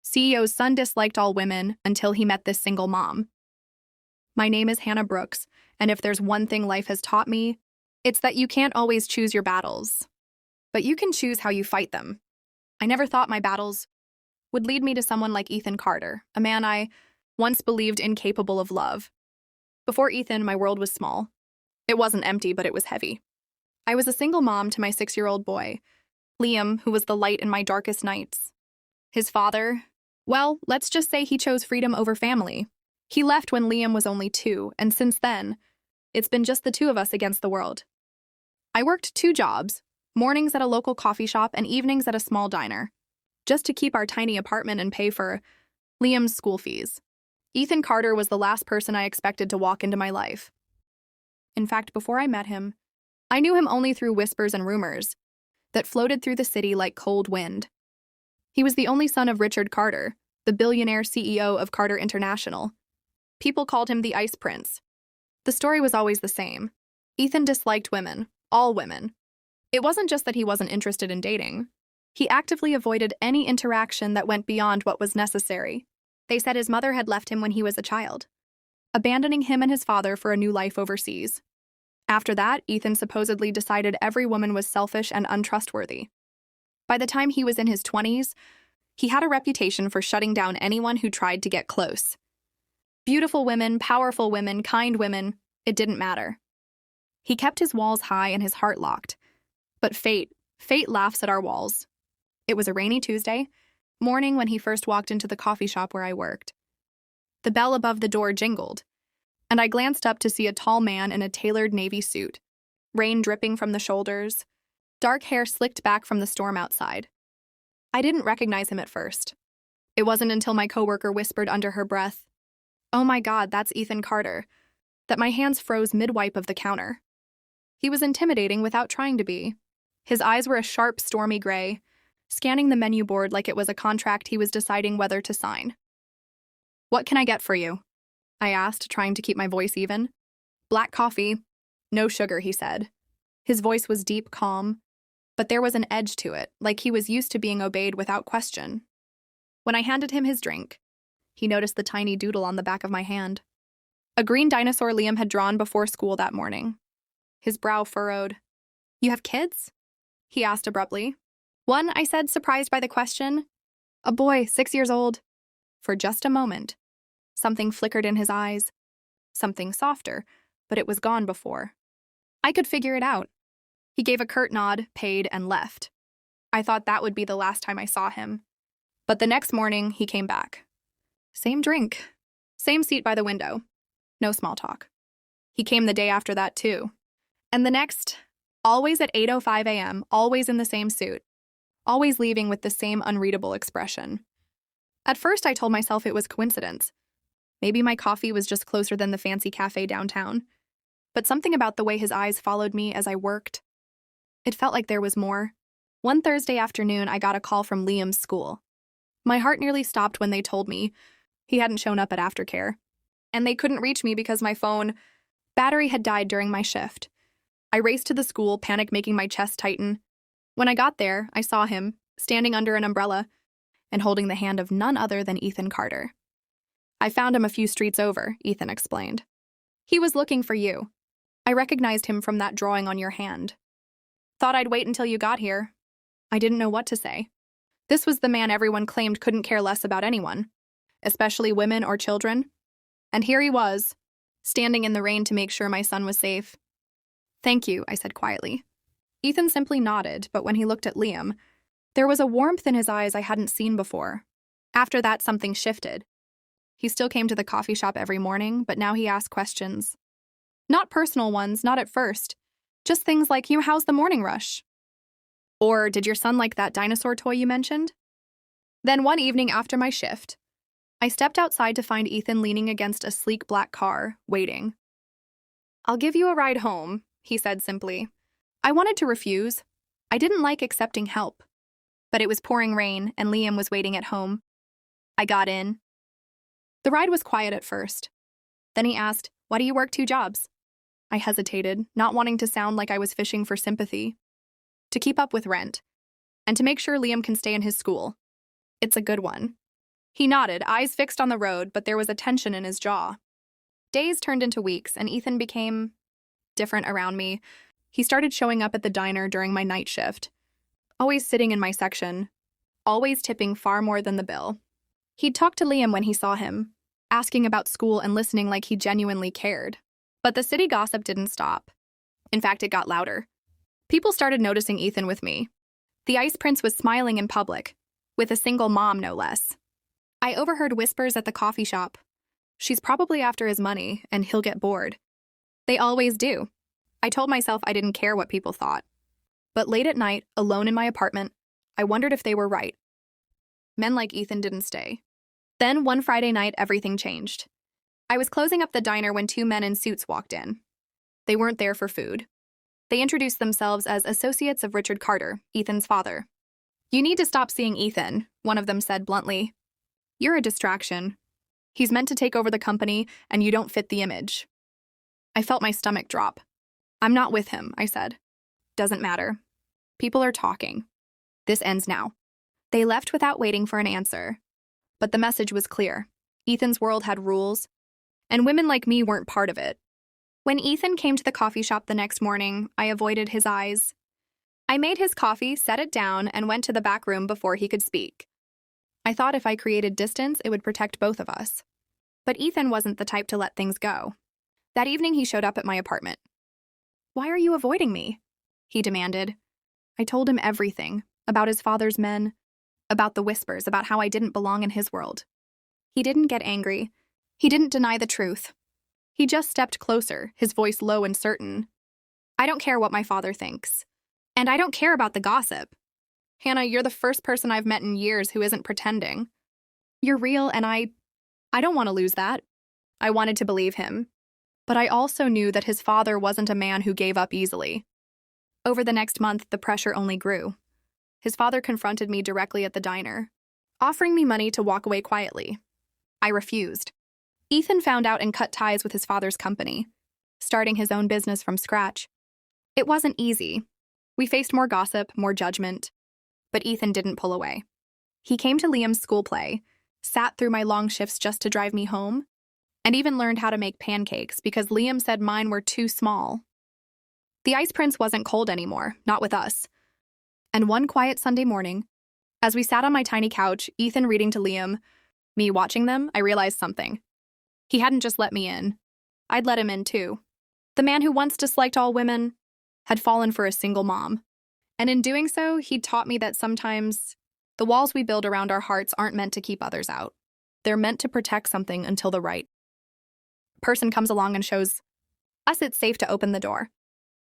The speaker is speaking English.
CEO's son disliked all women until he met this single mom. My name is Hannah Brooks, and if there's one thing life has taught me, it's that you can't always choose your battles, but you can choose how you fight them. I never thought my battles would lead me to someone like Ethan Carter, a man I once believed incapable of love. Before Ethan, my world was small. It wasn't empty, but it was heavy. I was a single mom to my 6-year-old boy, Liam, who was the light in my darkest nights. His father, well, let's just say he chose freedom over family. He left when Liam was only 2, and since then, it's been just the two of us against the world. I worked 2 jobs, mornings at a local coffee shop and evenings at a small diner, just to keep our tiny apartment and pay for Liam's school fees. Ethan Carter was the last person I expected to walk into my life. In fact, before I met him, I knew him only through whispers and rumors that floated through the city like cold wind. He was the only son of Richard Carter, the billionaire CEO of Carter International. People called him the Ice Prince. The story was always the same. Ethan disliked women, all women. It wasn't just that he wasn't interested in dating. He actively avoided any interaction that went beyond what was necessary. They said his mother had left him when he was a child, abandoning him and his father for a new life overseas. After that, Ethan supposedly decided every woman was selfish and untrustworthy. By the time he was in his 20s, he had a reputation for shutting down anyone who tried to get close. Beautiful women, powerful women, kind women, it didn't matter. He kept his walls high and his heart locked. But fate laughs at our walls. It was a rainy Tuesday morning when he first walked into the coffee shop where I worked. The bell above the door jingled, and I glanced up to see a tall man in a tailored navy suit, rain dripping from the shoulders, dark hair slicked back from the storm outside. I didn't recognize him at first. It wasn't until my coworker whispered under her breath, "Oh my God, that's Ethan Carter," that my hands froze mid-wipe of the counter. He was intimidating without trying to be. His eyes were a sharp, stormy gray, scanning the menu board like it was a contract he was deciding whether to sign. "What can I get for you?" I asked, trying to keep my voice even. "Black coffee. No sugar," he said. His voice was deep, calm, but there was an edge to it, like he was used to being obeyed without question. When I handed him his drink, he noticed the tiny doodle on the back of my hand. A green dinosaur Liam had drawn before school that morning. His brow furrowed. "You have kids?" he asked abruptly. "One," I said, surprised by the question. "A boy, 6 years old." For just a moment, something flickered in his eyes. Something softer, but it was gone before. I could figure it out. He gave a curt nod, paid, and left. I thought that would be the last time I saw him. But the next morning, he came back. Same drink. Same seat by the window. No small talk. He came the day after that, too. And the next, always at 8:05 a.m., always in the same suit. Always leaving with the same unreadable expression. At first, I told myself it was coincidence. Maybe my coffee was just closer than the fancy cafe downtown. But something about the way his eyes followed me as I worked, it felt like there was more. One Thursday afternoon, I got a call from Liam's school. My heart nearly stopped when they told me he hadn't shown up at aftercare. And they couldn't reach me because my phone battery had died during my shift. I raced to the school, panic making my chest tighten. When I got there, I saw him, standing under an umbrella and holding the hand of none other than Ethan Carter. "I found him a few streets over," Ethan explained. "He was looking for you. I recognized him from that drawing on your hand. Thought I'd wait until you got here." I didn't know what to say. This was the man everyone claimed couldn't care less about anyone, especially women or children. And here he was, standing in the rain to make sure my son was safe. "Thank you," I said quietly. Ethan simply nodded, but when he looked at Liam, there was a warmth in his eyes I hadn't seen before. After that, something shifted. He still came to the coffee shop every morning, but now he asked questions. Not personal ones, not at first. Just things like, how's the morning rush? Or, did your son like that dinosaur toy you mentioned? Then one evening after my shift, I stepped outside to find Ethan leaning against a sleek black car, waiting. "I'll give you a ride home," he said simply. I wanted to refuse. I didn't like accepting help. But it was pouring rain, and Liam was waiting at home. I got in. The ride was quiet at first. Then he asked, "Why do you work 2 jobs?" I hesitated, not wanting to sound like I was fishing for sympathy. "To keep up with rent, and to make sure Liam can stay in his school. It's a good one." He nodded, eyes fixed on the road, but there was a tension in his jaw. Days turned into weeks, and Ethan became different around me. He started showing up at the diner during my night shift, always sitting in my section, always tipping far more than the bill. He'd talk to Liam when he saw him, asking about school and listening like he genuinely cared. But the city gossip didn't stop. In fact, it got louder. People started noticing Ethan with me. The Ice Prince was smiling in public, with a single mom, no less. I overheard whispers at the coffee shop. She's probably after his money, and he'll get bored. They always do. I told myself I didn't care what people thought. But late at night, alone in my apartment, I wondered if they were right. Men like Ethan didn't stay. Then, one Friday night, everything changed. I was closing up the diner when two men in suits walked in. They weren't there for food. They introduced themselves as associates of Richard Carter, Ethan's father. "You need to stop seeing Ethan," one of them said bluntly. "You're a distraction. He's meant to take over the company, and you don't fit the image." I felt my stomach drop. "I'm not with him," I said. "Doesn't matter. People are talking. This ends now." They left without waiting for an answer. But the message was clear. Ethan's world had rules, and women like me weren't part of it. When Ethan came to the coffee shop the next morning, I avoided his eyes. I made his coffee, set it down, and went to the back room before he could speak. I thought if I created distance, it would protect both of us. But Ethan wasn't the type to let things go. That evening, he showed up at my apartment. "Why are you avoiding me?" he demanded. I told him everything, about his father's men, about the whispers, about how I didn't belong in his world. He didn't get angry. He didn't deny the truth. He just stepped closer, his voice low and certain. "I don't care what my father thinks. And I don't care about the gossip. Hannah, you're the first person I've met in years who isn't pretending. You're real, and I don't want to lose that." I wanted to believe him. But I also knew that his father wasn't a man who gave up easily. Over the next month, the pressure only grew. His father confronted me directly at the diner, offering me money to walk away quietly. I refused. Ethan found out and cut ties with his father's company, starting his own business from scratch. It wasn't easy. We faced more gossip, more judgment. But Ethan didn't pull away. He came to Liam's school play, sat through my long shifts just to drive me home, and even learned how to make pancakes because Liam said mine were too small. The Ice Prince wasn't cold anymore, not with us. And one quiet Sunday morning, as we sat on my tiny couch, Ethan reading to Liam, me watching them, I realized something. He hadn't just let me in. I'd let him in too. The man who once disliked all women had fallen for a single mom. And in doing so, he'd taught me that sometimes the walls we build around our hearts aren't meant to keep others out. They're meant to protect something until the right person comes along and shows us it's safe to open the door.